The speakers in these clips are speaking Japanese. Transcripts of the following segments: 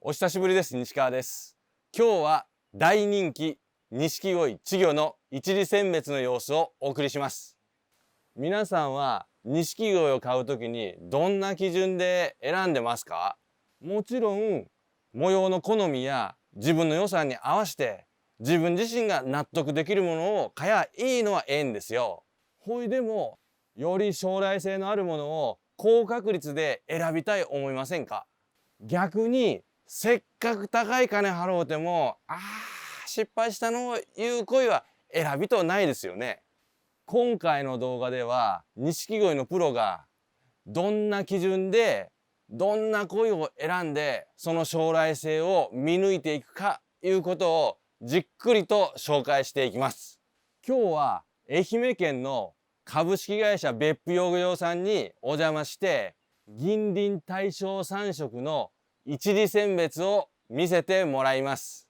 お久しぶりです。西川です。今日は大人気錦鯉稚魚の一次選別の様子をお送りします。皆さんは錦鯉を買うときにどんな基準で選んでますか？もちろん模様の好みや自分の予算に合わせて自分自身が納得できるものを買やいいのはええんですよ。ほいでもより将来性のあるものを高確率で選びたい思いませんか？逆にせっかく高い金払うても失敗したのいう声は選びとないですよね。今回の動画では錦鯉のプロがどんな基準でどんな鯉を選んでその将来性を見抜いていくかいうことをじっくりと紹介していきます。今日は愛媛県の株式会社別府養魚場さんにお邪魔して銀鱗大正3色の一次選別を見せてもらいます。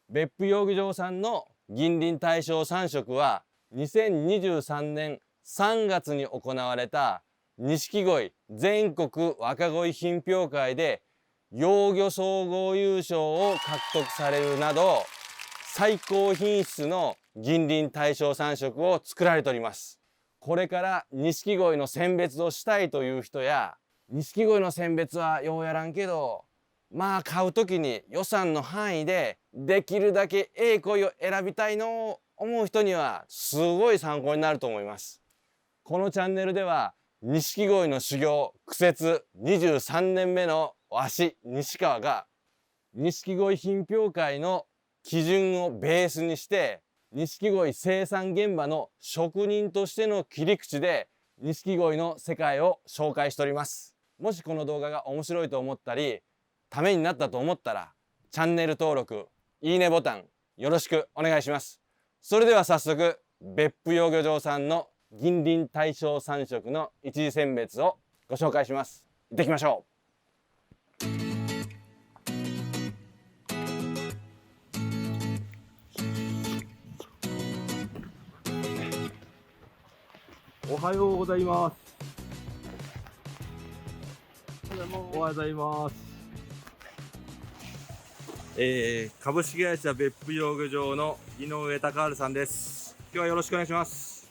別府養魚場さんの銀鱗大正3色は2023年3月に行われた錦鯉全国若鯉品評会で養魚総合優勝を獲得されるなど最高品質の銀鱗大正3色を作られております。これから錦鯉の選別をしたいという人や錦鯉の選別はようやらんけど買う時に予算の範囲でできるだけええ鯉を選びたいのを思う人にはすごい参考になると思います。このチャンネルでは錦鯉の修行苦節23年目のわし西川が錦鯉品評会の基準をベースにして錦鯉生産現場の職人としての切り口で錦鯉の世界を紹介しております。もしこの動画が面白いと思ったりためになったと思ったらチャンネル登録いいねボタンよろしくお願いします。それでは早速別府養魚場さんの銀鱗大正3色の一次選別をご紹介します。行ってきましょう。おはようございます。おはようございます。株式会社別府養魚場の井上隆治さんです。今日はよろしくお願いします。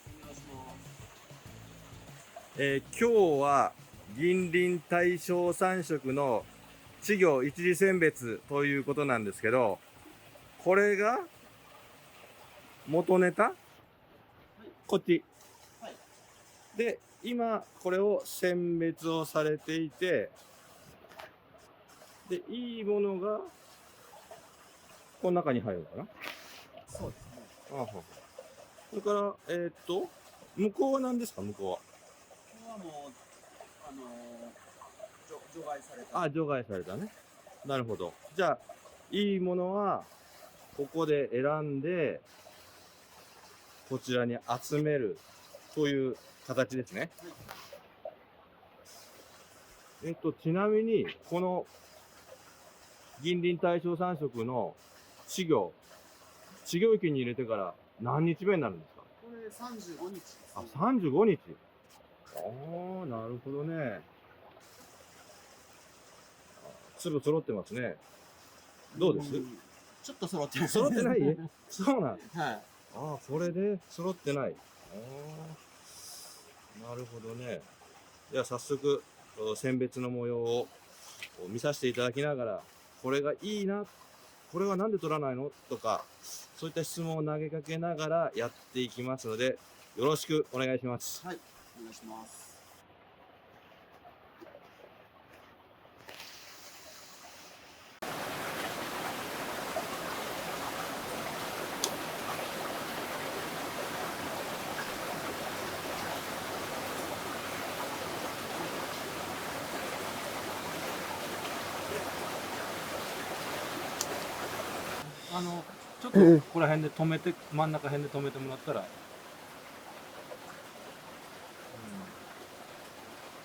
今日は銀鱗大正3色の稚魚一次選別ということなんですけど、これが元ネタ、こっち。で、今これを選別をされていて、で、いいものがこの中に入るのかな。そうですね。それから、向こうは何ですか、向こうは。ここはもう、除外された。除外されたね。なるほど。じゃあ、いいものは、ここで選んで、こちらに集めるという形ですね。はい、ちなみに、この銀鱗大正3色の稚魚池に入れてから何日目になるんですか？これ35日です、ね。35日。なるほどね。粒揃ってますね。どうです？ちょっと揃ってない。揃ってない？そうなん。はい。これで揃ってない。なるほどね。では早速、選別の模様を見させていただきながら、これがいいな、これはなんで取らないのとか、そういった質問を投げかけながらやっていきますので、よろしくお願いします。はい、お願いします。ちょっとここら辺で止めて、真ん中辺で止めてもらったら、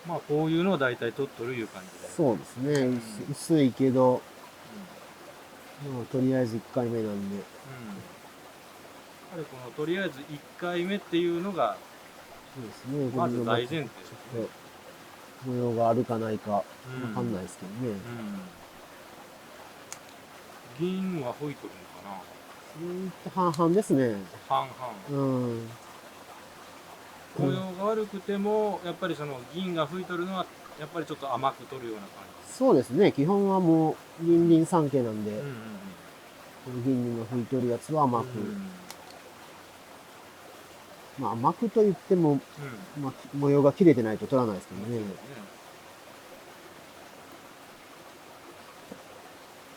こういうのを大体取っとるいう感じで。そうですね、薄いけど、とりあえず1回目なんで。やっぱりこのとりあえず1回目っていうのが、そうですね、まず大前提ですね。模様があるかないかわかんないですけどね。銀は吹いとるのかな。半々ですね。半々。うん。模様が悪くてもやっぱりその銀が吹いとるのはやっぱりちょっと甘く取るような感そうですね。基本はもう、銀鱗三系なんで、じ。銀鱗が吹いとるやつは甘く。うんまあ甘くと言っても、うんまあ、模様が切れてないと取らないですけどね。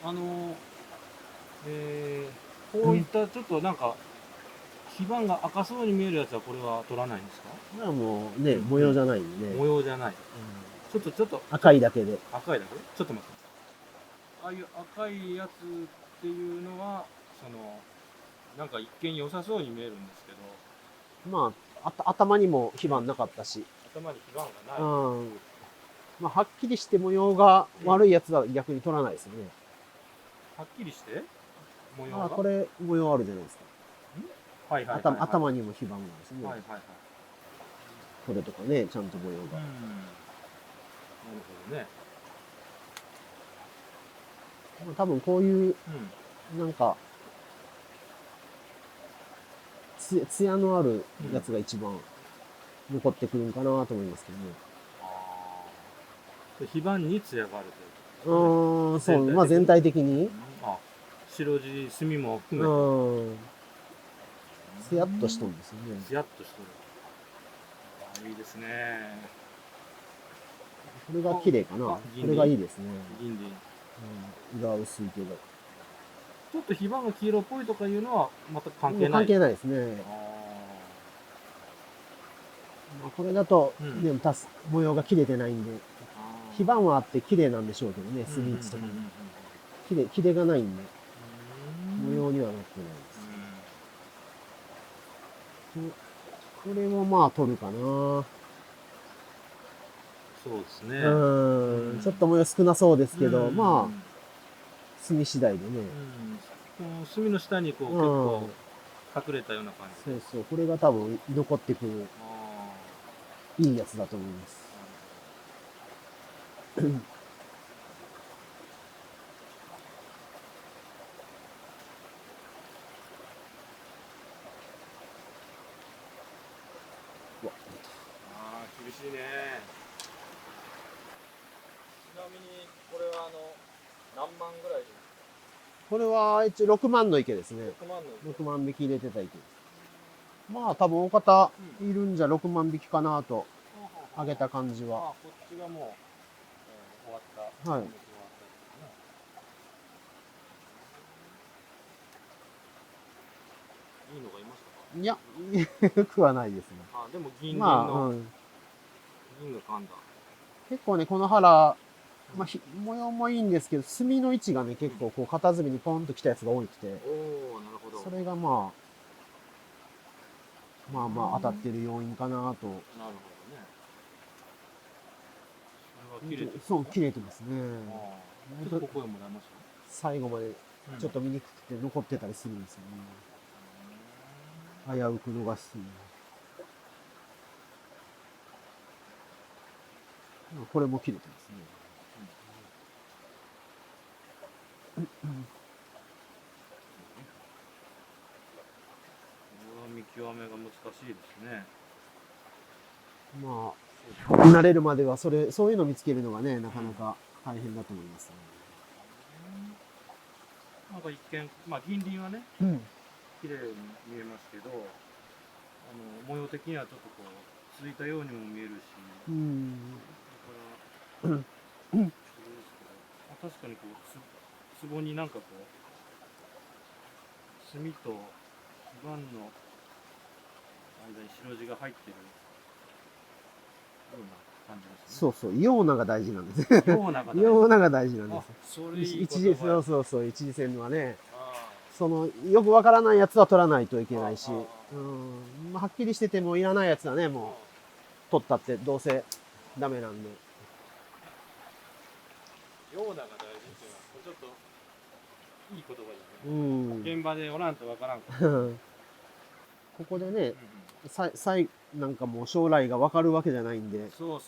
あのこういったちょっとなんか基板が赤そうに見えるやつはこれは取らないんですか？これはもうね、模様じゃないんでね。模様じゃない。ちょっと赤いだけで。赤いだけ？ちょっと待って。ああいう赤いやつっていうのはそのなんか一見良さそうに見えるんですけど、まあ、頭にも基板なかったし。頭に基板がない。うん。まあ、はっきりして模様が悪いやつは逆に取らないですよね。はっきりして模様が。あ、これ模様あるじゃないですか。はいはいはいはい、頭にも基板がですね。はいはいはい。これとかね、ちゃんと模様が。なるほどね。まあ、多分こういう、なんか、つやのあるやつが一番残ってくるんかなと思いますけどね。非板に艶があるという。そう、まあ全体的に。あ、白地、墨も含めて。つやっとしとるんですよね。つやっとしとる。あ、いいですね。これが綺麗かな。これがいいですね。銀鱗。色は薄いけど。ちょっと非板が黄色っぽいとかいうのは全く関係ない。関係ないですね。まあこれだと、でも模様が切れてないんで、非板はあって綺麗なんでしょうけどね、墨位置とかに。切れがないんで、模様にはなってないです。これもまあ取るかな。そうですね。ちょっと模様少なそうですけど、まあ、墨次第でね。この墨の下にこう結構隠れたような感じ。そうそう、これが多分残ってくるいいやつだと思います。ああ、厳しいね。ちなみにこれは何万ぐらいで？これは一応6万の池ですね。6万の6万匹入れてた池です。まあ多分大方いるんじゃ6万匹かなと、上げた感じは。あ、こっちがもう、終わった。はい。いいのがいましたか？いや、よくはないですね。あ、でも銀まあ、の、銀が噛んだ。結構ね、この腹、まあ、模様もいいんですけど、墨の位置がね、結構こう、片墨にポンと来たやつが多くて、おお、なるほど。それがまあ当たってる要因かなと。なるほどね。それは切れてる。そう、切れてますね。ちょっとここへもらいますよ。最後までちょっと見にくくて残ってたりするんですよね。危うく逃す。これも切れてますね。見極めが難しいですね。まあ、慣れるまではそういうのを見つけるのがね、なかなか大変だと思いますね。なんか一見、まあ銀鱗はね、綺麗に見えますけど、模様的にはちょっとこうついたようにも見えるし、だから確かにこう壺になんかこう墨と基板の間に白地が入ってるような感じですね。そうそう、イオーナが大事なんですね。イオーナが大事なんです。それいい一次戦はね、よくわからないやつは取らないといけないし、はっきりしててもいらないやつはね、もう取ったってどうせダメなんで。ヨーナが大事っていうのはちょっといい言葉ですね。現場でおらんとわからんから。ここでね、なんかもう将来がわかるわけじゃないんで。そう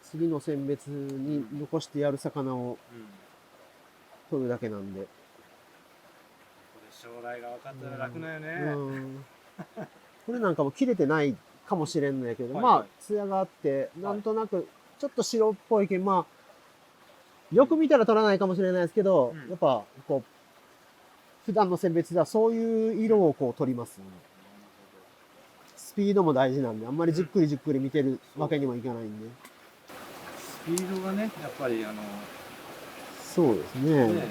次の選別に残してやる魚を取るだけなんで。これ将来が分かったら楽だよね。うんこれなんかも切れてないかもしれんのやけど、はいはいまあ、艶があって、なんとなく、ちょっと白っぽいけど、まあ、よく見たら取らないかもしれないですけど、うんやっぱ、こう、普段の選別ではそういう色をこう取りますね。スピードも大事なんで、あんまりじっくりじっくり見てるわけにもいかないんで。スピードがね、やっぱりそうですね。ね、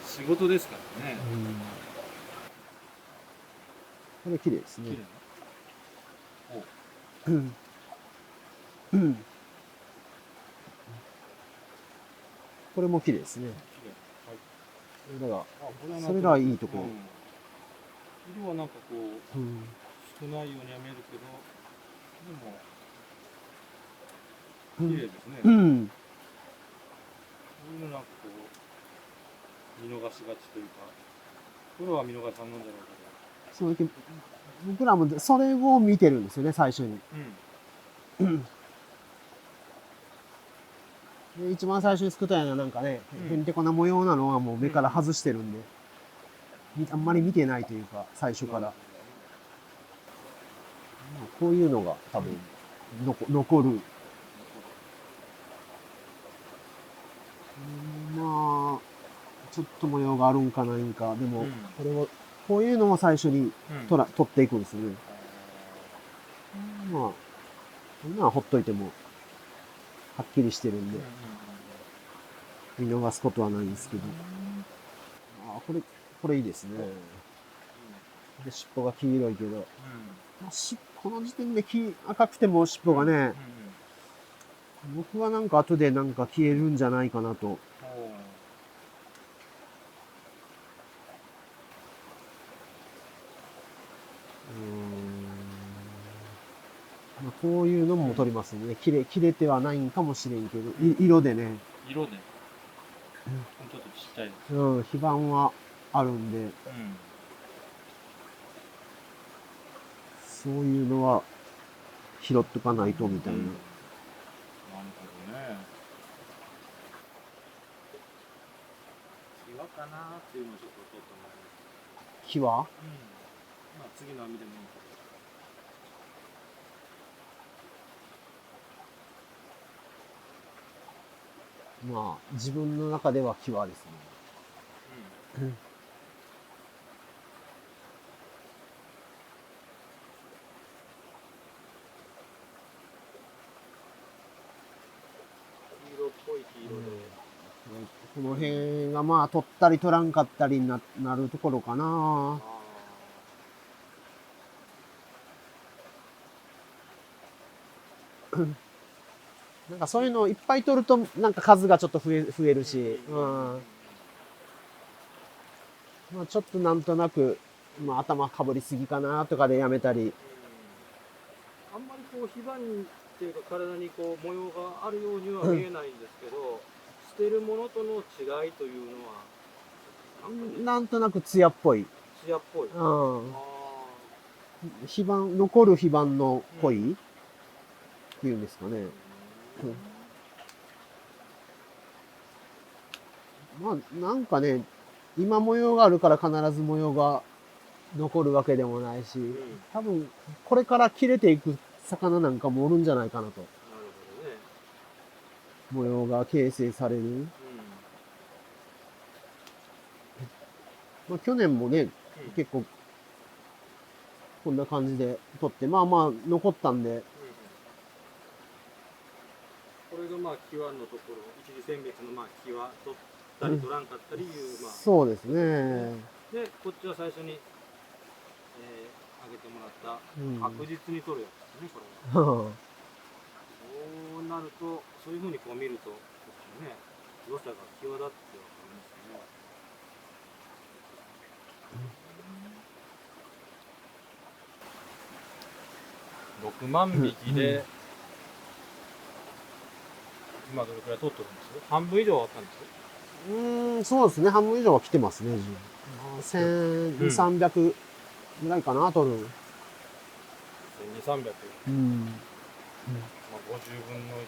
仕事ですからね。これ綺麗ですね綺麗。な。うんうんこれも綺麗ですね。綺麗。はい。それが、あ、これはなんかそれがいいとこ色はなんかこううん少ないようには見えるけど、でも綺麗ですね。こううん。いうのなんかこう見逃しがちというか、プロは見逃しさんなんだろうそうだけど僕らもそれを見てるんですよね、最初に。けど。で一番最初に作ったようななんかね、うんへんてこな模様なのはもう目から外してるんで、あんまり見てないというか、最初から。こういうのが多分、残る。まあ、ちょっと模様があるんかないんか。でも、これを、こういうのを最初に取っていくんですね。まあ、こういうのはほっといても、はっきりしてるんで、見逃すことはないんですけど。ああ、これいいですね。で、尻尾が黄色いけど。まあこの時点で赤くても尻尾がね、僕はなんか後でなんか消えるんじゃないかなと。まあ、こういうのも取りますね。切れてはないんかもしれんけど、色でね。色で。ちょっとちっちゃいです。非番はあるんで、そういうのは拾っとかないとみたいな。なるほどね。際かなっていうのをちょっと取ってもらいます。木はまあ次の網でもいいけど。まあ、自分の中では木はですね。黄色っぽい黄色で。この辺がまあ、取ったり取らんかったりになるところかな。なんかそういうのをいっぱい取ると、なんか数がちょっと増えるし、まあちょっとなんとなく、まあ頭かぶりすぎかなとかでやめたり。あんまりこう火花っていうか体にこう模様があるようには見えないんですけど、捨てるものとの違いというのはなんとなく艶っぽい。艶っぽい。残る火花の濃いっていうんですかね。まあ、なんかね、今模様があるから必ず模様が残るわけでもないし、多分、これから切れていく魚なんかもおるんじゃないかなと。なるほどね。模様が形成される。まあ、去年もね、結構、こんな感じで取って、まあまあ残ったんで。これがまあ際のところ、一次選別のまあ際取ったり取らんかったりいう、まあ。そうですね。で、こっちは最初に、あげてもらった確実に取るやつですね、これは。そうなると、そういうふうにこう見ると、ね、良さが際立ってわかりますね。6万匹で、今どれくらい取っとるんですか？半分以上はあったんですそうですね。半分以上は来てますね。1200、300ぐらいかな、取る。1200、300。まあ、50分の1。や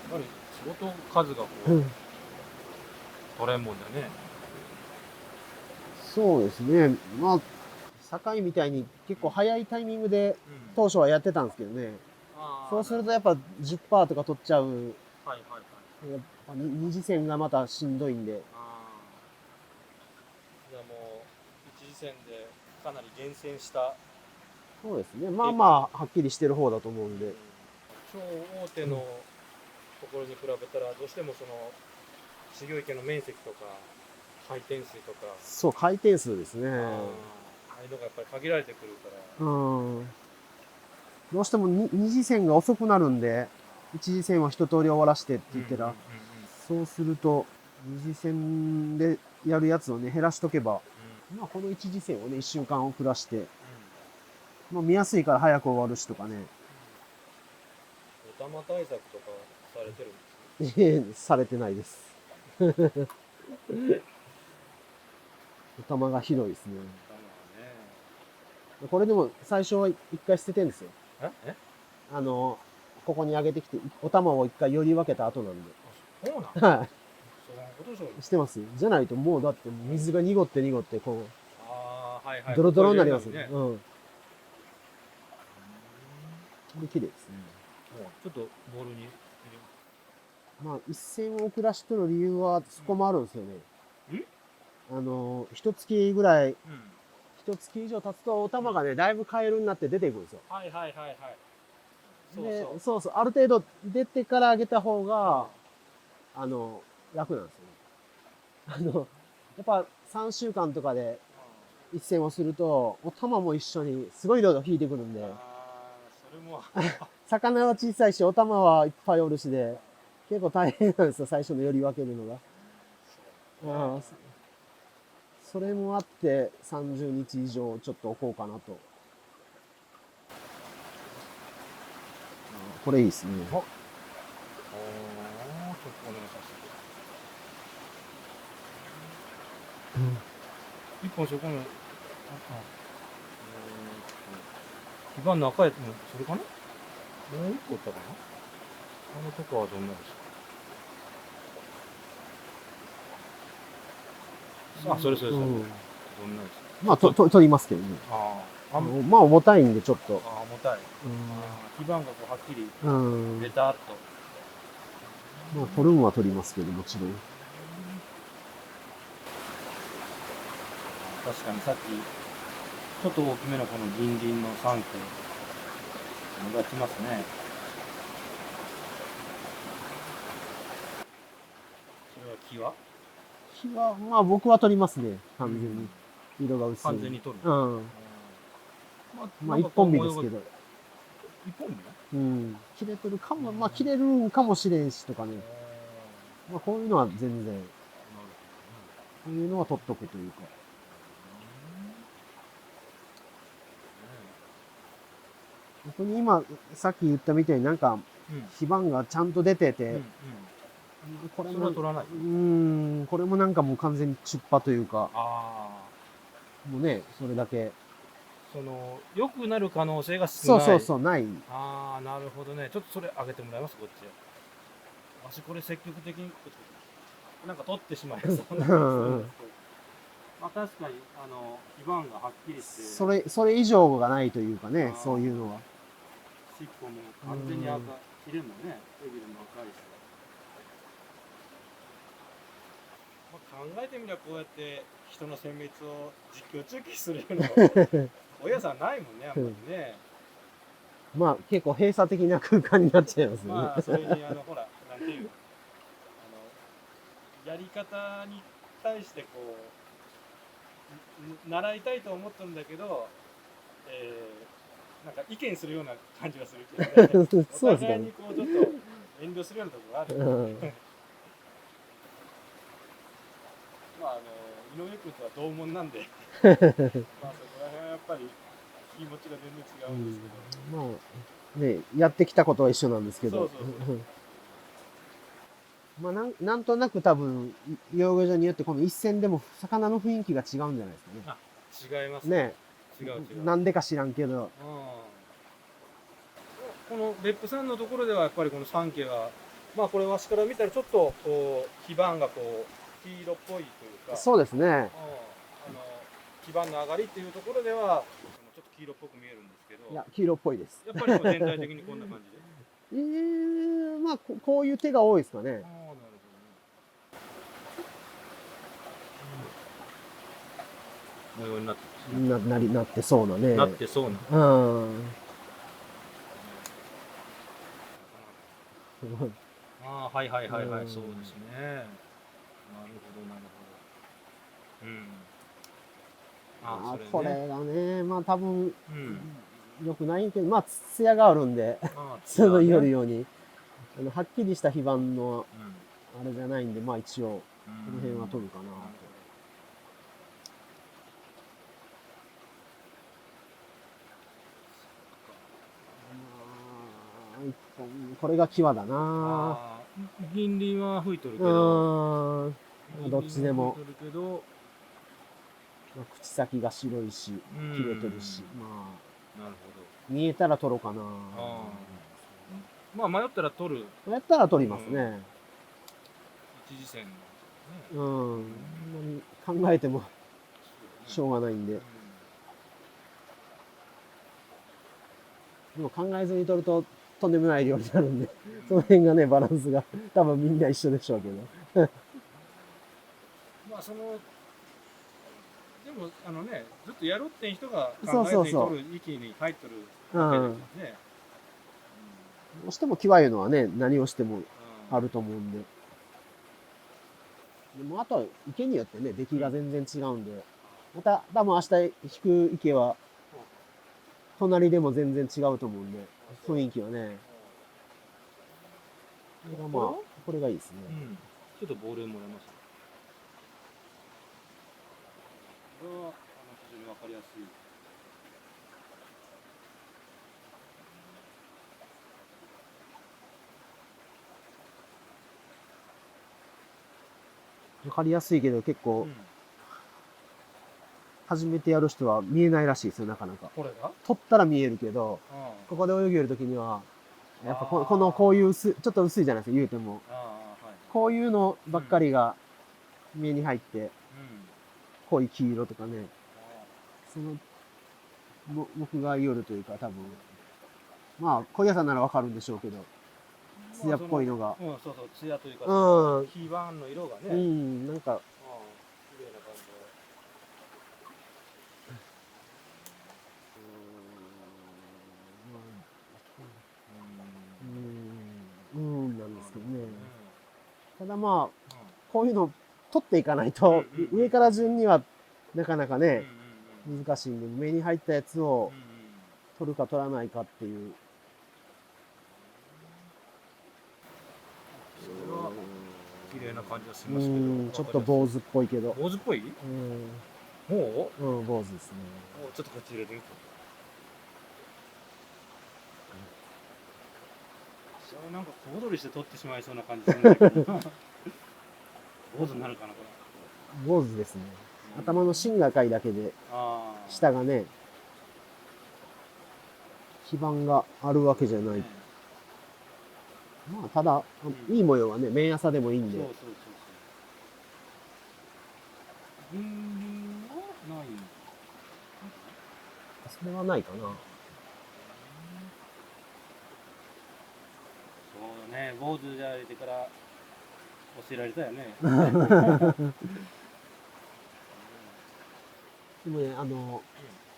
っぱり相当数がこう、取れんもんだね。そうですね。まあ、境みたいに結構早いタイミングで当初はやってたんですけどね。そうするとやっぱ 10% とか取っちゃう。はいはいはい。やっぱ二次戦がまたしんどいんで。じゃあもう一次戦でかなり厳選したそうですね。まあまあ、はっきりしてる方だと思うんで。超大手のところに比べたらどうしてもその稚魚池の面積とか回転数とか、そう、回転数ですね。ああいうのがやっぱり限られてくるから。うん。どうしても二次戦が遅くなるんで、一次戦は一通り終わらしてって言ったら、そうすると、二次戦でやるやつをね、減らしとけば、まあこの一次戦をね、1週間遅らして、まあ見やすいから早く終わるしとかね、お玉対策とかされてるんですね。されてないです。お玉がひどいですね。これでも最初は一回捨ててんですよ。えここに上げてきて、お玉を一回より分けた後なんで。そうなんはそのことでしょう。い。してます。じゃないともうだって水が濁って濁って、こああ、はいはい。う、ドロドロになりますね。ね。うん。で、綺麗ですね。ちょっとボールに入れまあ、一戦を遅らしとる理由はそこもあるんですよね。一月ぐらい、うん。一月以上経つとお玉がね、だいぶカエルになって出てくるんですよ。はいはいはいはい。で、そうそう、ある程度出てから上げた方が、楽なんですよね。やっぱ3週間とかで一戦をすると、お玉も一緒にすごい量が引いてくるんで、ああ、それも。魚は小さいし、お玉はいっぱいおるしで、結構大変なんですよ、最初のより分けるのが。ああ、それもあって30日以上ちょっと置こうかなと。これいいですね。ちょっとお願いします。一本そこの、基盤の赤いやつ、それかなもう一個おったかなあのとこはどんなですかあ、それそれそれ。どんなですかまあ、取りますけどね。まあ、重たいんで、ちょっと。ああ、重たい。基盤がこうはっきり、ベタっと。まあ、取るんは取りますけど、もちろん。確かにさっき、ちょっと大きめのこの銀鱗の3区、目立ちますね。それは木はまあ、僕は取りますね。完全に。色が薄い。完全に取る。まあ、一本身ですけど。一本身切れてるかも、まあ、切れるんかもしれんしとかね。まあ、こういうのは全然。こういうのは取っとくというか。逆に今、さっき言ったみたいになんか、基盤がちゃんと出てて、これも、これもなんかもう完全にチュッパというか、もうね、それだけ。良くなる可能性が少ない。そう、ない。ああ、なるほどね。ちょっとそれ上げてもらいます、こっち。私これ積極的に、なんか取ってしまいそうな。まあ確かに、基盤がはっきりして。それ以上がないというかね、そういうのは。尻尾も完全に赤、ヒレもね、背びれも赤いし。まあ、考えてみればこうやって人の殲滅を実況中継するようなおやさんないもんね、あんまりね。まあ結構閉鎖的な空間になっちゃいますよね。まあそれにほら、なんていうやり方に対してこう習いたいと思ったんだけど、なんか意見するような感じがするけどね。お互いにこうちょっと遠慮するようなところがある。まあ井上君とは同門なんで、まあそこら辺はやっぱり気持ちが全然違うんですけど。まあね、やってきたことは一緒なんですけど。まあなんとなく多分養魚場によってこの一線でも魚の雰囲気が違うんじゃないですかね。違いますね。違う。なんでか知らんけど。この別府さんのところではやっぱりこの三家は、まあこれわしから見たらちょっとこう基盤がこう黄色っぽいというか、そうですね。うん基盤の上がりっていうところではちょっと黄色っぽく見えるんですけど、いや、黄色っぽいです。やっぱりもう全体的にこんな感じで。まあ、こういう手が多いですかね。ああ、なるほどね。模様になってますね。なってそうなね。なってそうな。うん。ああ、はいはいはいはい、うんそうですね。なるほど、なるほど。うん。そこれね。れがね、まあ多分、うん。良くないけど、まあ、ツヤがあるんで、ああ、その言違うね。るように、はっきりした非番の、うん。あれじゃないんで、まあ一応、この辺は取るかなと。まあ一本これが際だな。ああ、銀鱗は吹いとるけど、どっちでも銀鱗は吹いとるけど、まあ口先が白いし、切れてるし、まあ、なる見えたら取ろうかな。ほど。ああ。まあ迷ったら取るやったら取りますね。一次戦なんですね。うん。あんまり考えてもしょうがないんで。でも考えずに取るととんでもない量になるんで、その辺がね、バランスが多分みんな一緒でしょうけど。まあでもずっとやろうって人が考えずにそうそうそう取る域に入っとるわけですよね。どうしても際いうのはね、何をしてもあると思うんで。でもあとは池によってね、出来が全然違うんで、また多分明日引く池は、隣でも全然違うと思うんで、雰囲気はね。これがまあ、これがいいですね。ちょっとボールもらいます。これは非常にわかりやすい。わかりやすいけど結構、初めてやる人は見えないらしいですよ、なかなか。これが取ったら見えるけど、ここで泳げるときには、やっぱこういうちょっと薄いじゃないですか、言うても。こういうのばっかりが目に入って、濃い黄色とかね、その、僕が夜というか多分、まあ、小屋さんならわかるんでしょうけど、艶っぽいのが。そうそう、艶というか、黄板の色がね。なんか、綺麗な感じで。なんですけどね。ただまあ、こういうの取っていかないと、上から順にはなかなかね、難しいんで、目に入ったやつを取るか取らないかっていう。それは綺麗な感じがしますけど。ちょっと坊主っぽいけど。坊主っぽい？もう？坊主ですね。ちょっとこっち入れてみて。なんか小躍りして取ってしまいそうな感じするんだけど。坊主になるかな、これ。坊主ですね。頭の芯が赤いだけで、下がね、基盤があるわけじゃない。まあ、ただ、いい模様はね、面朝でもいいんで。そう。銀鱗はない。それはないかな。そうだね、坊主であれてから教えられたよね。でもね、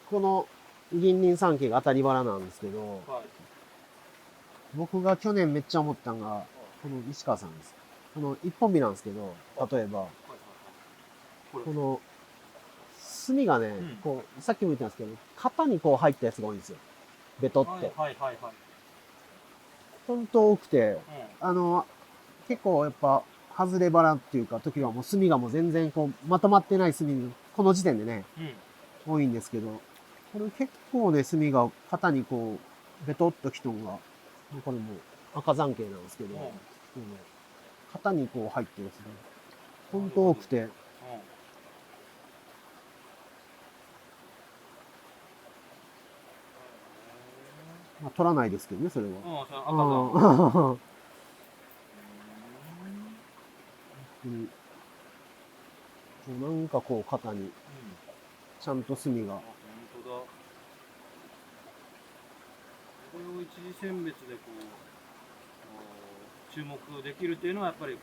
この銀鱗三家が当たりバラなんですけど、僕が去年めっちゃ思ったのが、この西川さんです。この一本日なんですけど、例えば、この、墨がね、こう、さっきも言ったんですけど、型にこう入ったやつが多いんですよ。ベトって。本当多くて、結構やっぱ、外れバラっていうか、時はもう墨がもう全然こう、まとまってない墨、この時点でね、多いんですけど、これ結構ね、墨が型にこう、ベトっときとんが、これも赤山系なんですけど、型にこう入ってるやつが、本当多くて、まあ、取らないですけどね、それは。なんかこう肩にちゃんと墨が。あ、本当だ。これを一次選別でこう注目できるっていうのはやっぱりこ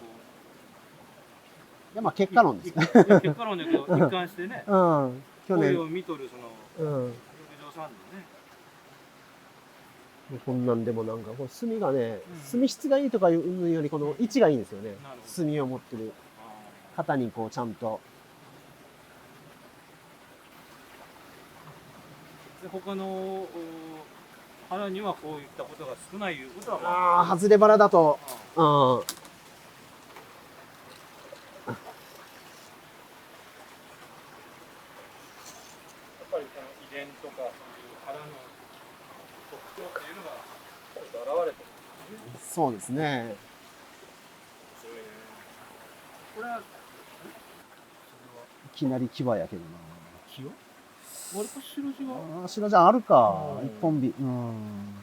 いや、まあ結果論ですね。う結果論だけど一貫してね、うん。去これ年、を見とるそのうん。牧場さんのね。こんなんでもなんか、こう墨がね、うん墨質がいいとかいうより、この位置がいいんですよねなるほ。ど墨を持ってる肩にこうちゃんと。で他の花にはこういったことが少ないいうことはまああ、外れバラだと、あ、うん。やっぱりこの遺伝とかそういう花の特徴っていうのがちょっと現れてる。そうですね。すごいね。これは、いきなり牙やけどな。木は割と白地が。ああ、白じゃんあるか。うん一本日。うん。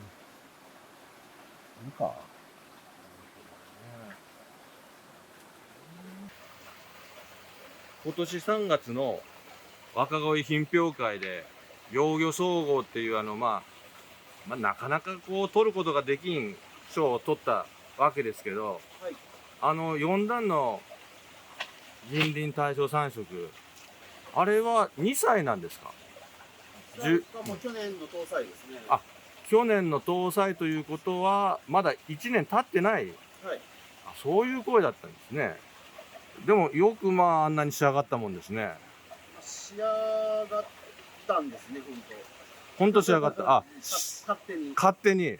あるか。今年3月の若鯉品評会で幼魚総合っていうなかなかこう取ることができん賞を取ったわけですけど、はい4段の銀鱗大賞3色、あれは2歳なんですか？もう去年の搭載ですね。あ去年の搭載ということはまだ1年経ってない、はい。あそういう声だったんですね。でもよくあんなに仕上がったもんですね。仕上がったんですね、ほんと仕上がった。あ勝手に。勝手に。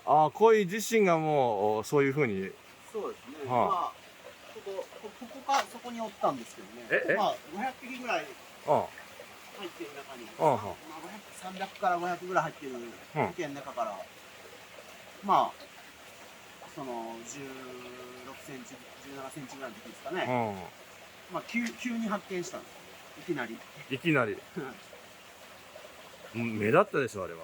はい。恋自身がもうそういうふうに。そうですね。はあまあ、ここか、そこにおったんですけどね。えまあ、500匹ぐらいうん入ってる中に、うんうんまあ、300から500ぐらい入ってる池の中から、まあ、その16センチ、17センチぐらいの時ですかね。まあ、急に発見したんです。いきなり。いきなり目立ったでしょあれは。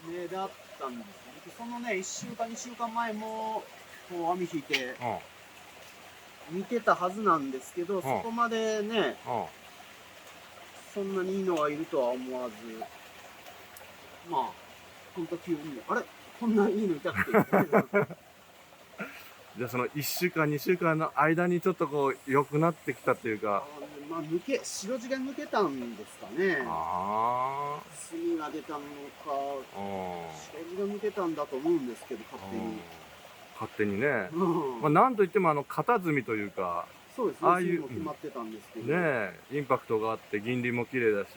目立ったんですね。そのね、1週間、2週間前も、こう網引いて見てたはずなんですけど、そこまでね、そんなにいいのがいるとは思わず、まあ、ほんと急に、あれこんないいのいたっけじゃあその1週間2週間の間にちょっとこう良くなってきたっていうか。まあ、白地が抜けたんですかね。あ墨が出たのか、白地が抜けたんだと思うんですけど、勝手に。ね、うんなんといっても型積みというかそうですね、ああいう墨も決まってたんですけど。ねインパクトがあって銀鱗も綺麗だし、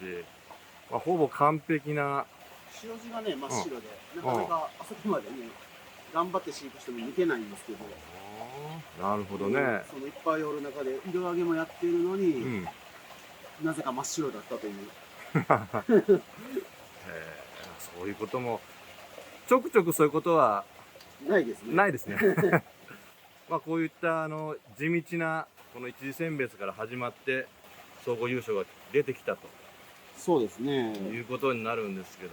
ほぼ完璧な。白地がね、真っ白で、なかなかあそこまでね、頑張って飼育しても抜けないんですけど。なるほどね。そのいっぱいおる中で色上げもやってるのに、うん。なぜか真っ白だったという。そういうこともちょくちょくそういうことはないですね。ないですね。こういった地道なこの一次選別から始まって総合優勝が出てきたとそうですね。いうことになるんですけど、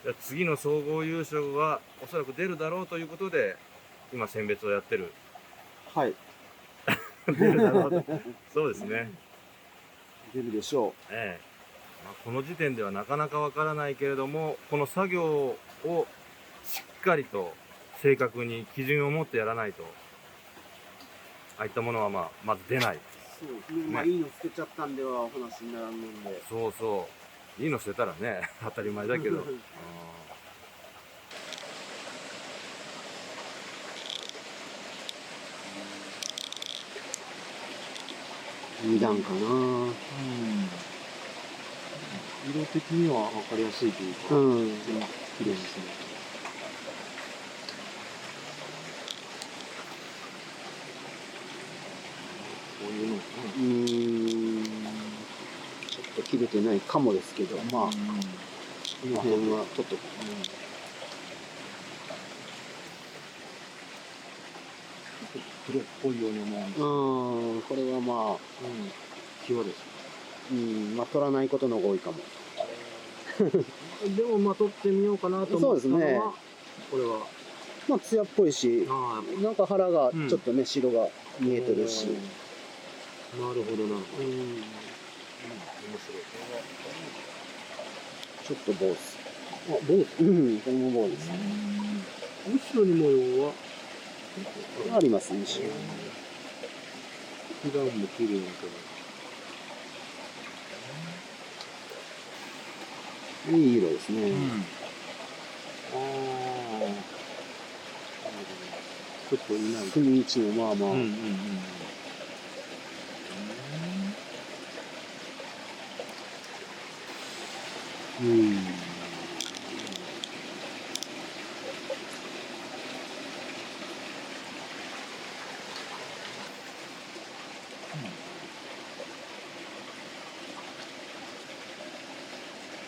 じゃあ次の総合優勝はおそらく出るだろうということで今選別をやってる。はい。出るだろうと。そうですね。出るでしょこの時点ではなかなかわからないけれども、この作業をしっかりと正確に基準を持ってやらないと、ああいったものはまず出ない。う。そうですね。まあ、いいの捨てちゃったんではお話にならんので。そうそう。いいの捨てたらね、当たり前だけど。2段かな。色的には分かりやすいというか、綺麗ですね。こういうのかな。ちょっと切れてないかもですけど、まあ、この辺はちょっと、黒っぽいように思うんですけど。これはまあ、際です。まあ、取らないことの方が多いかも。でも取ってみようかなと思ったのは、そうですね。これは。まあ、艶っぽいし、なんか腹がちょっとね、白が見えてるし。なるほどなるほど。面白い。ちょっと坊主。あ、坊主。うん、これも坊主です。後ろに模様はありますね、普段も綺麗ないい色ですね。ああ。ちょっといない。隅位置もまあまあ。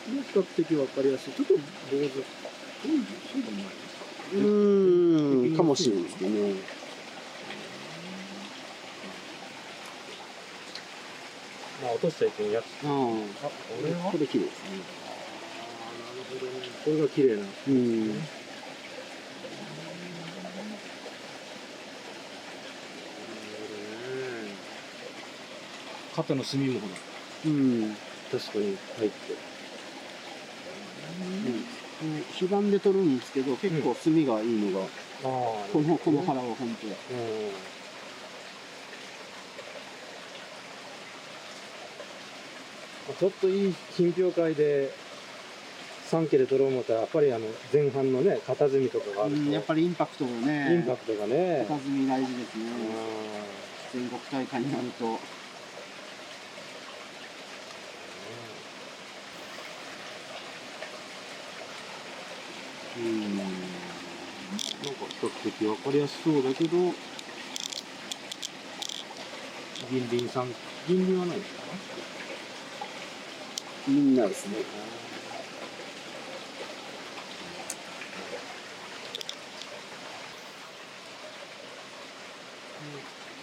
比較的わかりやすい。ちょっと坊主。そうでもない。かもしれないですけどね。まあ落としちゃいけんやつ。あ、これはこれ綺麗ですね。ああ、なるほどね。これが綺麗な。肩の隅もほら。確かに入って。非番で取るんですけど、結構墨がいいのが、この腹は本当だ。ちょっといい品評会で3家で取ろう思ったら、やっぱり前半のね、型墨とかがあると、やっぱりインパクトがね、インパクトがね、型墨大事ですね。全国大会になると。なんか比較的分かりやすそうだけど、銀鱗さん、銀鱗はないですか？みんなですね。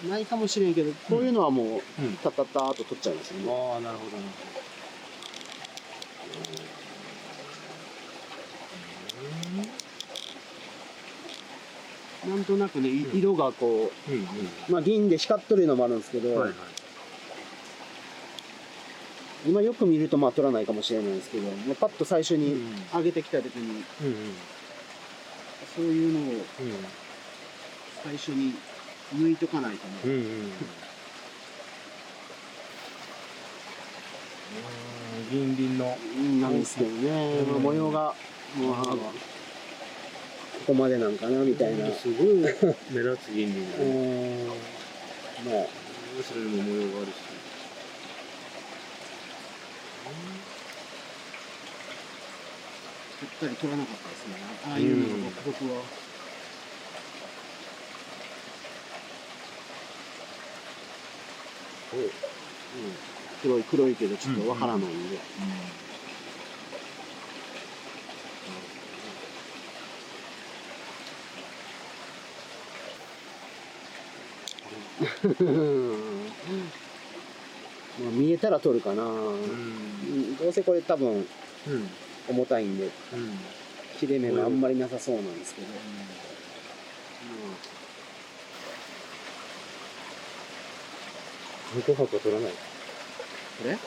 ないかもしれんけど、こういうのはもう、タタターっと取っちゃいますよね。ああ、なるほどね。なんとなくね、色がこう、まあ銀で光っとるのもあるんですけど、今よく見るとまあ取らないかもしれないですけど、もうパッと最初に上げてきた時に、そういうのを最初に抜いとかないとね。銀鱗のなんですけどね、模様が、ここまでなんかなみたいな。すごい目立つ銀鱗だね。まあ、それにも模様があるし。ぴったり取らなかったですね。ああいうのが僕は。黒いけどちょっとわからないんで。まあ見えたら取るかな。どうせこれ多分重たいんで、切れ目があんまりなさそうなんですけど。2個箱取らない。これ？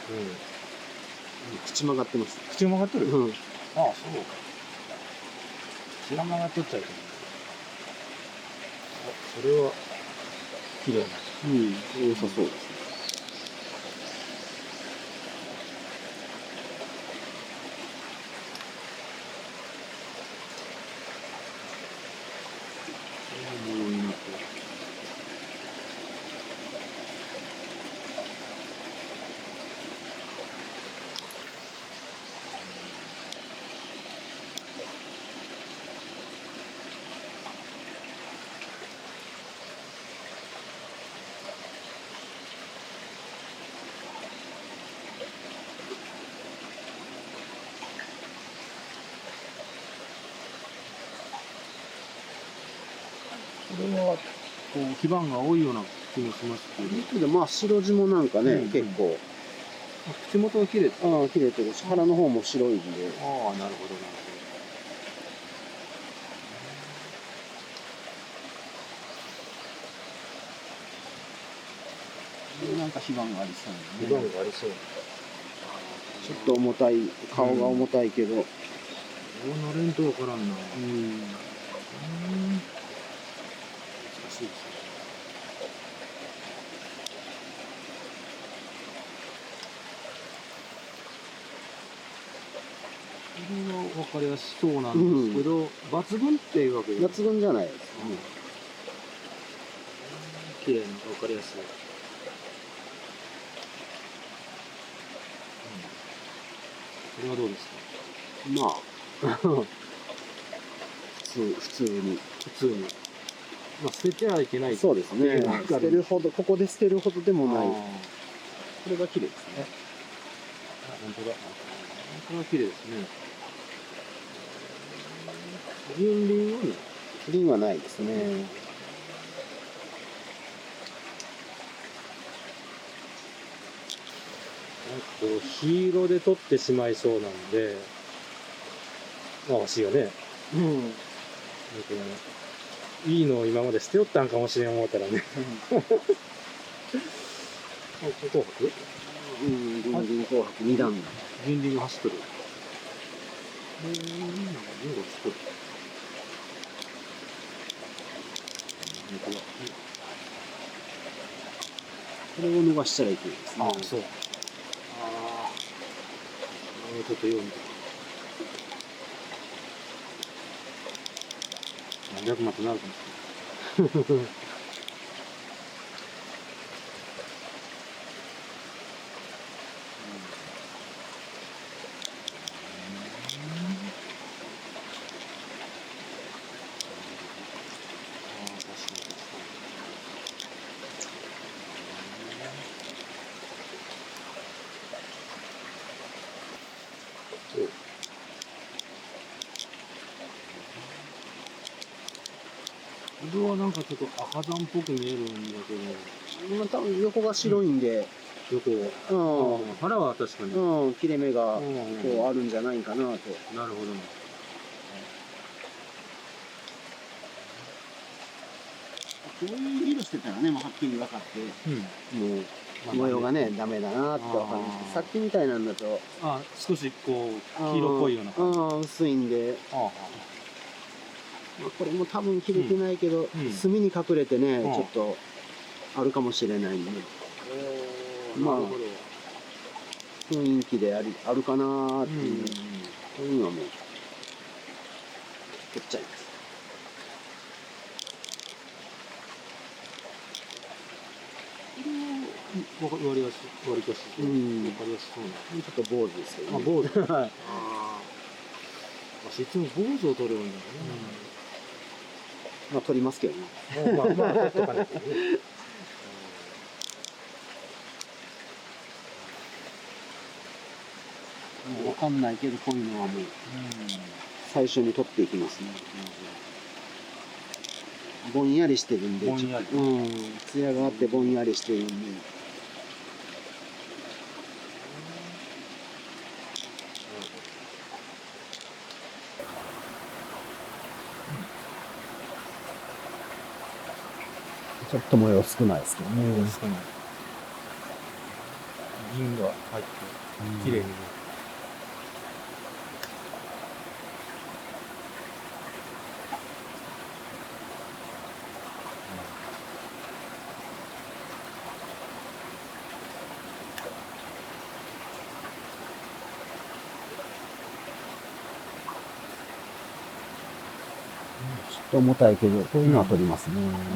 口曲がってます。口曲がってる？ああ、そう。口が曲がっとっちゃうとそれは綺麗な。良さそうですね。これはこう基盤が多いような気もしますけど。まあ白地もなんかね、結構。口元が綺麗。切れてるし、腹の方も白いんで。ああ、なるほどなるほど。なんか非番がありそう火ね。番がありそう。ちょっと重たい、顔が重たいけど。どうなれんとわからんな。難しいですね。これは分かりやすそうなんですけど、抜群っていうわけで抜群じゃないですね。綺麗に分かりやすい。これはどうですか？まあ、普通に。普通に。まあ、捨ててはいけない。そうですね。捨てるほど、ここで捨てるほどでもない。あーこれが綺麗ですね。本当だ。これは綺麗ですね。銀輪はね、輪はないですね。なんかこう、黄色で取ってしまいそうなんで、まあ、欲しいよね。うん。なんかいいのを今まで捨てよったんかもしれん思ったらね。あ、紅白？うん、銀輪紅白2段。銀輪が走ってる。銀が走ってる。これを逃したらいけないですね。あ、そう。ああ。ちょっと読んで。何百万となるかもしれない。これはなんかちょっと赤山っぽく見えるんだけど、まあ、多分横が白いんで、横を。腹は確かに。うん、切れ目がうんこうあるんじゃないかなと。なるほどね。こういう色してたらね、もうはっきり分かって、うん。もう模様がね、ダメだなって分かるんですけど、さっきみたいなんだと、あ、少しこう、黄色っぽいような感じ。薄いんで、あまあ、これも多分切れてないけど、うん隅に隠れてね、うんちょっとあるかもしれないんで、あ。まあなるほど。雰囲気であるかなーっていう、そういうのはもう、取っちゃいます。わかりやすい。わりかし。うんわかりやすそうな。ちょっと坊主ですけどあ、ね。坊主。はい。ああ。わしいつも坊主を取るんだよね。まあ取りますけどね。まあ、まあ、取っとかないとね。もうわかんないけど、こういうのはもう、最初に取っていきますね。ぼんやりしてるんで、ぼんやり艶があってぼんやりしてるんで。ちょっと模様少ないですけどね。少ない。銀が入って、綺麗に見える。ちょっと重たいけど、こういうのは取りますね。なるほどね。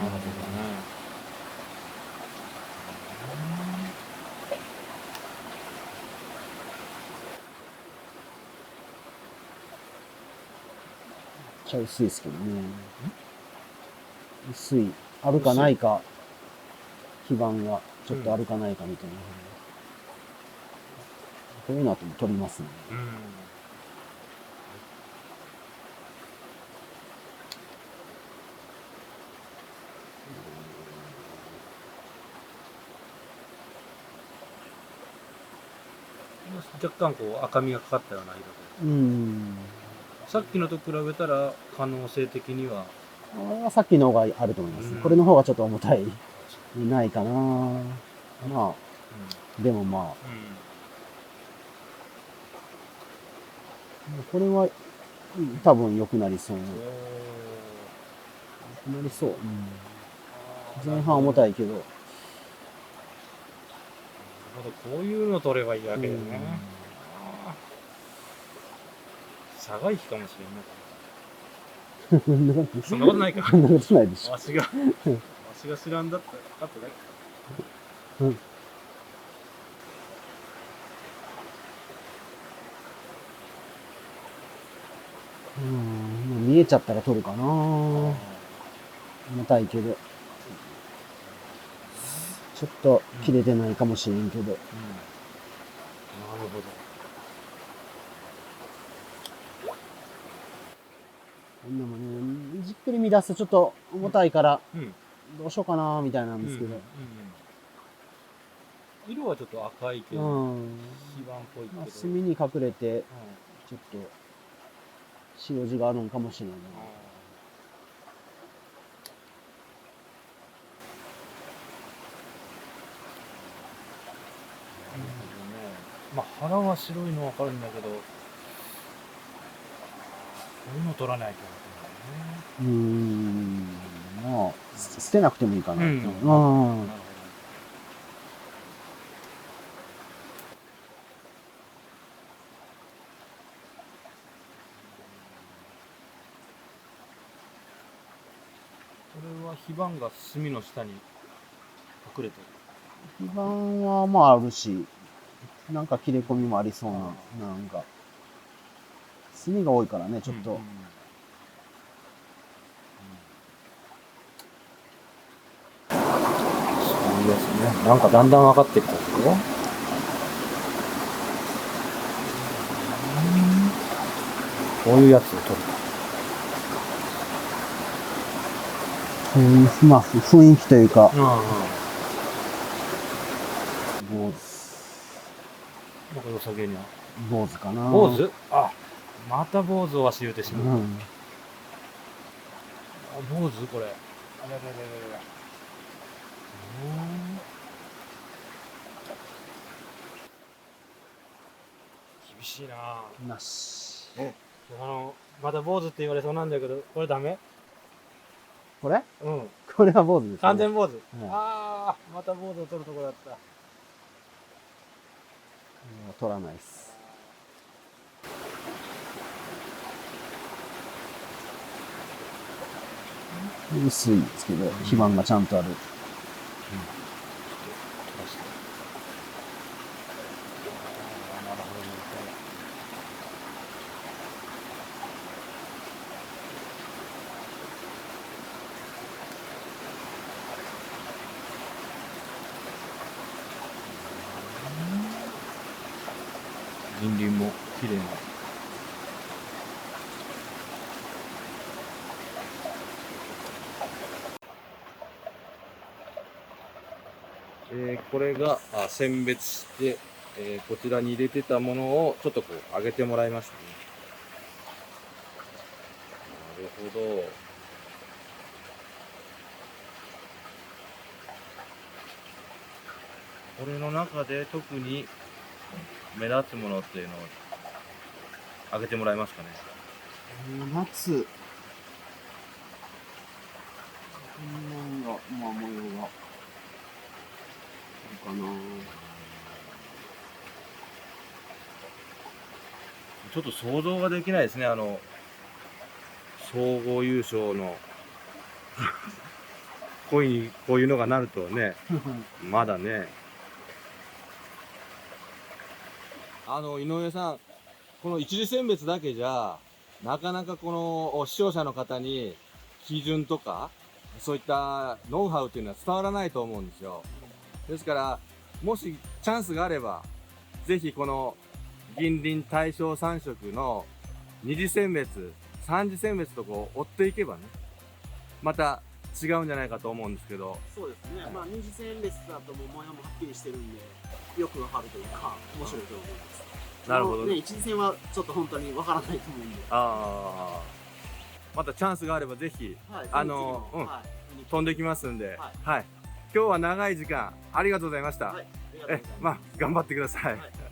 めっちゃ薄いですけどね。薄い。あるかないか、基盤がちょっとあるかないかみたいな。こういうのは取りますね。若干こう赤みがかかったような色で。うん。さっきのと比べたら可能性的には。これはさっきの方があると思います。これの方がちょっと重たい。ないかな。まあ、でもまあ、これは、多分良くなりそう。良くなりそう。前半重たいけど。こういうの取ればいいわけだよね。差がいいかもしれんね。そんなことないか。そんなことないでしょ。わしが知らんだっただけ。見えちゃったら取るかな。重たいけど。ちょっと切れてないかもしれんけど。なるほど。でもね、じっくり見出すとちょっと重たいから、うん。どうしようかなみたいなんですけど。色はちょっと赤いけど、黄ばんっぽいけど。墨に隠れて、ちょっと白地があるんかもしれない。まあ腹は白いのわかるんだけど、こういうの取らないといけないね。まあ、捨てなくてもいいかな。これは火番が墨の下に隠れてる。基盤はまああるし、なんか切れ込みもありそうな、なんか。墨が多いからね、ちょっと。そうですね。なんかだんだん分かってきたぞ。こういうやつを取る。まあ、雰囲気というか、坊なんか良さげには。主かな。坊主？あ、また坊主をわし言うてしまう。坊主これ。あれ。厳しいな。なし。また坊主って言われそうなんだけど、これダメ？これうん。これは坊主ですね。完全坊主。うんああ、また坊主を取るとこだった。取らないです。薄いですけど、基盤がちゃんとある。銀鱗も綺麗な。これが選別して、こちらに入れてたものをちょっとこう上げてもらいましたね。なるほど。これの中で特に目立つものっていうのを上げてもらえますかね。夏。こんなんが、まあ模様が。かな。ちょっと想像ができないですね、総合優勝のこういうのがなるとね、まだね。井上さん、この一次選別だけじゃ、なかなかこの視聴者の方に基準とか、そういったノウハウっていうのは伝わらないと思うんですよ。ですから、もしチャンスがあれば、ぜひこの銀鱗大正3色の二次選別、三次選別とこう追っていけばね、また違うんじゃないかと思うんですけど。そうですね。まあ二次選別だともう模様もはっきりしてるんで、よくわかるというか、面白いと思います。なるほどね。一次戦はちょっと本当にわからないと思うんで。またチャンスがあればぜひ、はい、飛んできますんで、はい。今日は長い時間ありがとうございました。はい、ありがとうございます。まあ頑張ってください。はい